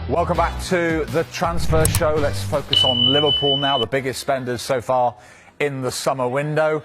Welcome back to the transfer show. Let's focus on Liverpool now, the biggest spenders so far in the summer window.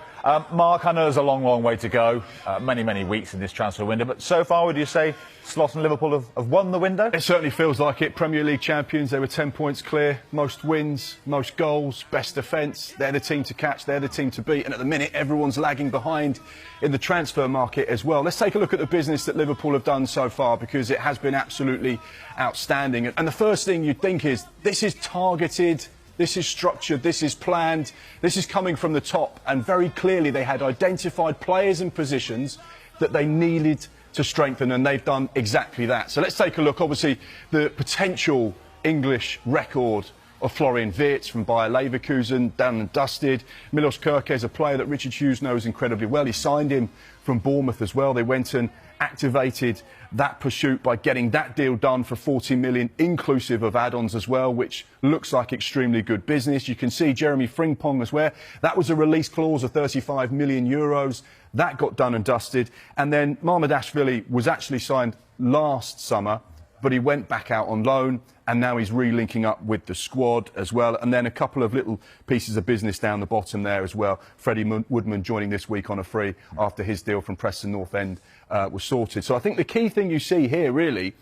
Mark, I know there's a long, long way to go, many weeks in this transfer window, but so far, would you say Slot and Liverpool have won the window? It certainly feels like it. Premier League champions, they were 10 points clear, most wins, most goals, best defence. They're the team to catch, they're the team to beat, and at the minute, everyone's lagging behind in the transfer market as well. Let's take a look at the business that Liverpool have done so far, because it has been absolutely outstanding. And the first thing you'd think is, this is targeted, this is structured, this is planned, this is coming from the top, and very clearly they had identified players and positions that they needed to strengthen, and they've done exactly that. So let's take a look. Obviously, the potential English record of Florian Wirtz from Bayer Leverkusen, done and dusted. Milos Kerkez, a player that Richard Hughes knows incredibly well. He signed him from Bournemouth as well. They went and activated that pursuit by getting that deal done for 40 million, inclusive of add-ons as well, which looks like extremely good business. You can see Jeremy Frimpong as well. That was a release clause of 35 million euros. That got done and dusted. And then Mamardashvili was actually signed last summer, but he went back out on loan, and now he's re-linking up with the squad as well. And then a couple of little pieces of business down the bottom there as well. Freddie Woodman joining this week on a free after his deal from Preston North End was sorted. So I think the key thing you see here really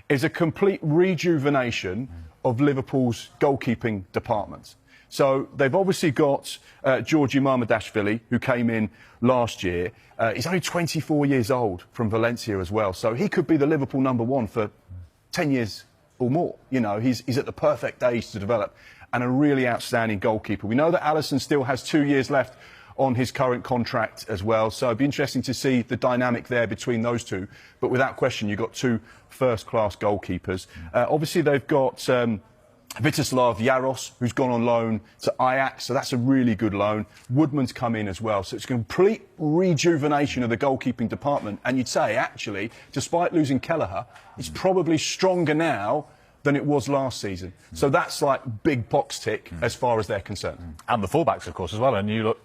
is a complete rejuvenation of Liverpool's goalkeeping department. So they've obviously got Georgi Mamardashvili, who came in last year. He's only 24 years old, from Valencia as well. So he could be the Liverpool #1 for 10 years or more. You know, he's at the perfect age to develop, and a really outstanding goalkeeper. We know that Alisson still has 2 years left on his current contract as well, so it'd be interesting to see the dynamic there between those two. But without question, you've got two first-class goalkeepers. Obviously, they've got Vitislav Jaros, who's gone on loan to Ajax, so that's a really good loan. Woodman's come in as well, so it's a complete rejuvenation of the goalkeeping department. And you'd say, actually, despite losing Kelleher, it's probably stronger now than it was last season. So that's like big box tick as far as they're concerned. And the fullbacks, of course, as well. And you look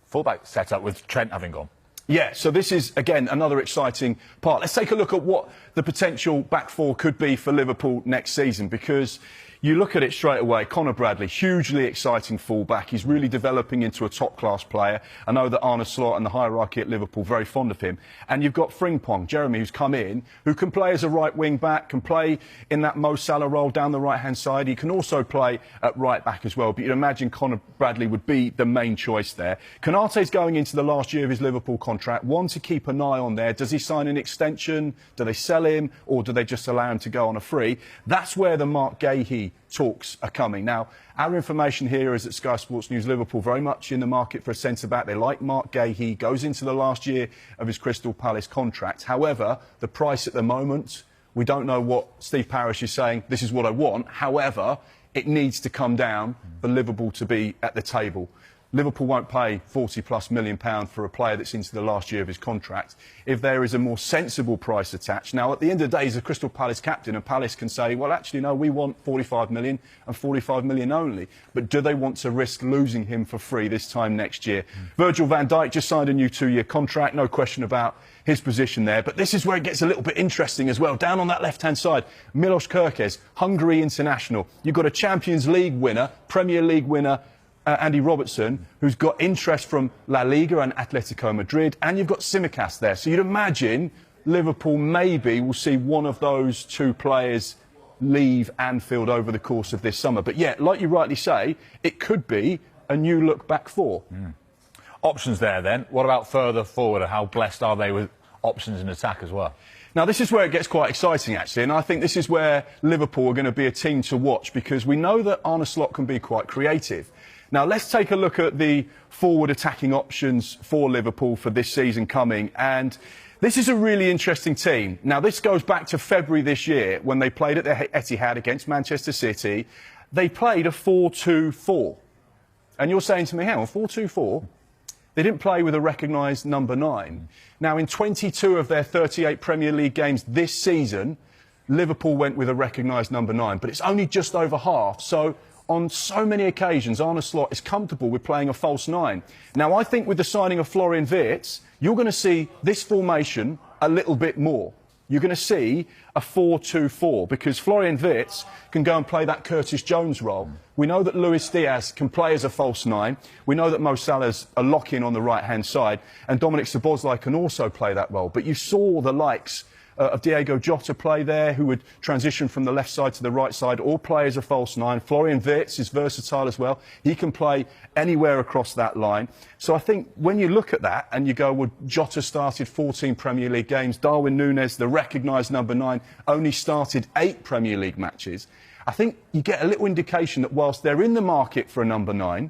fullback set up with Trent having gone. Yeah, so this is, again, another exciting part. Let's take a look at what the potential back four could be for Liverpool next season, because you look at it straight away. Conor Bradley, hugely exciting fullback. He's really developing into a top-class player. I know that Arne Slot and the hierarchy at Liverpool very fond of him. And you've got Frimpong, Jeremy, who's come in, who can play as a right wing-back, can play in that Mo Salah role down the right-hand side. He can also play at right-back as well. But you'd imagine Conor Bradley would be the main choice there. Konate's going into the last year of his Liverpool contract. One to keep an eye on there. Does he sign an extension? Do they sell him? Or do they just allow him to go on a free? That's where the Mark Gahey talks are coming. Now, our information here is that Sky Sports News Liverpool very much in the market for a centre-back. They like Mark Gahey, goes into the last year of his Crystal Palace contract. However, the price at the moment, we don't know what Steve Parish is saying, this is what I want. However, it needs to come down for Liverpool to be at the table. Liverpool won't pay £40+ million for a player that's into the last year of his contract if there is a more sensible price attached. Now, at the end of the day, he's a Crystal Palace captain, and Palace can say, well, actually, no, we want 45 million and 45 million only. But do they want to risk losing him for free this time next year? Virgil van Dijk just signed a new 2-year contract, no question about his position there. But this is where it gets a little bit interesting as well. Down on that left-hand side, Milos Kerkez, Hungary international. You've got a Champions League winner, Premier League winner, Andy Robertson, who's got interest from La Liga and Atletico Madrid, and you've got Tsimikas there. So you'd imagine Liverpool maybe will see one of those two players leave Anfield over the course of this summer. But yeah, like you rightly say, it could be a new look back four. Options there then. What about further forward? How blessed are they with options in attack as well? Now, this is where it gets quite exciting, actually, and I think this is where Liverpool are going to be a team to watch, because we know that Arne Slot can be quite creative. Now, let's take a look at the forward attacking options for Liverpool for this season coming. And this is a really interesting team. Now, this goes back to February this year when they played at the Etihad against Manchester City. They played a 4-2-4. And you're saying to me, hang on, 4-2-4? They didn't play with a recognised number 9. Now, in 22 of their 38 Premier League games this season, Liverpool went with a recognised number 9. But it's only just over half. So on so many occasions, Arne Slot is comfortable with playing a false 9. Now, I think with the signing of Florian Wirtz, you're going to see this formation a little bit more. you're going to see a 4-2-4 because Florian Wirtz can go and play that Curtis Jones role. We know that Luis Diaz can play as a false nine. We know that Mo Salah's a lock-in on the right-hand side, and Dominic Szoboszlai can also play that role. But you saw the likes of Diego Jota play there, who would transition from the left side to the right side, or play as a false nine. Florian Wirtz is versatile as well. He can play anywhere across that line. So I think when you look at that and you go, well, Jota started 14 Premier League games. Darwin Núñez, the recognised number 9, only started 8 Premier League matches. I think you get a little indication that whilst they're in the market for a number 9,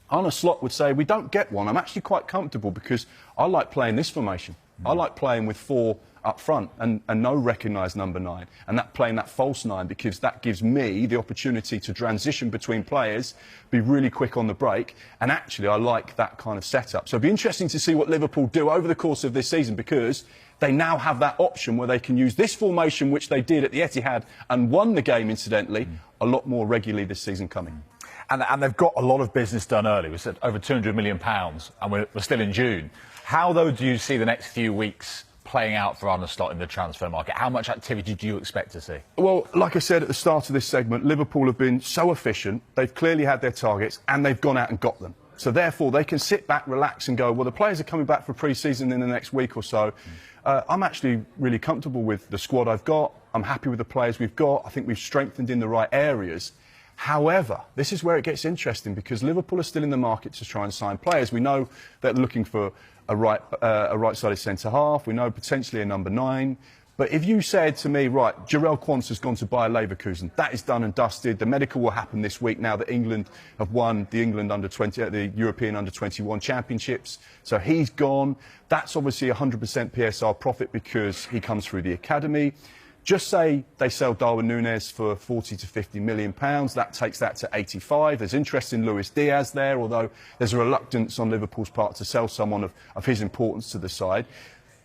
Arne Slot would say, we don't get one. I'm actually quite comfortable because I like playing this formation. I like playing with 4 up front and no recognised number 9, and playing that false 9, because that gives me the opportunity to transition between players, be really quick on the break, and actually I like that kind of setup. So it'll be interesting to see what Liverpool do over the course of this season, because they now have that option where they can use this formation, which they did at the Etihad and won the game, incidentally, a lot more regularly this season coming. And they've got a lot of business done early. We said over £200 million, and we're still in June. How, though, do you see the next few weeks playing out for Arne Slot in the transfer market? How much activity do you expect to see? Well, like I said at the start of this segment, Liverpool have been so efficient. They've clearly had their targets and they've gone out and got them. So therefore, they can sit back, relax and go, well, the players are coming back for pre-season in the next week or so. I'm actually really comfortable with the squad I've got. I'm happy with the players we've got. I think we've strengthened in the right areas. However, this is where it gets interesting, because Liverpool are still in the market to try and sign players. We know they're looking for a right-sided centre-half. We know potentially a number 9. But if you said to me, right, Jarell Quansah has gone to Bayer Leverkusen, that is done and dusted. The medical will happen this week now that England have won the the European Under-21 Championships. So he's gone. That's obviously 100% PSR profit because he comes through the academy. Just say they sell Darwin Núñez for £40 to £50 million. That takes that to 85. There's interest in Luis Diaz there, although there's a reluctance on Liverpool's part to sell someone of his importance to the side.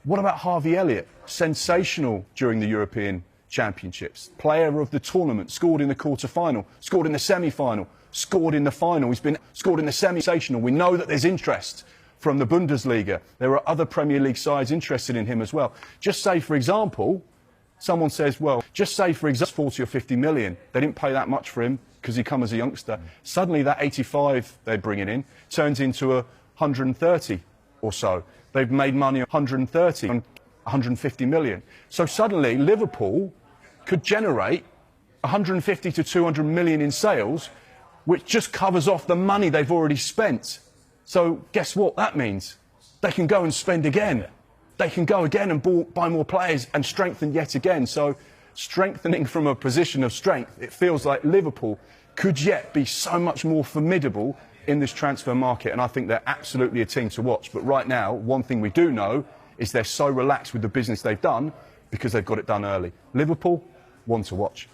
What about Harvey Elliott? Sensational during the European Championships. Player of the tournament, scored in the quarter-final, scored in the semi-final, scored in the final. He's been scored in the semi-sensational. We know that there's interest from the Bundesliga. There are other Premier League sides interested in him as well. Just say, for example, someone says, well, just say, for example, 40 or 50 million. They didn't pay that much for him because he come as a youngster. Suddenly that 85 they're bringing in turns into 130 or so. They've made money on 130 and 150 million. So suddenly Liverpool could generate 150 to 200 million in sales, which just covers off the money they've already spent. So guess what that means? They can go and spend again. They can go again and buy more players and strengthen yet again. So strengthening from a position of strength, it feels like Liverpool could yet be so much more formidable in this transfer market, and I think they're absolutely a team to watch. But right now, one thing we do know is they're so relaxed with the business they've done because they've got it done early. Liverpool, one to watch.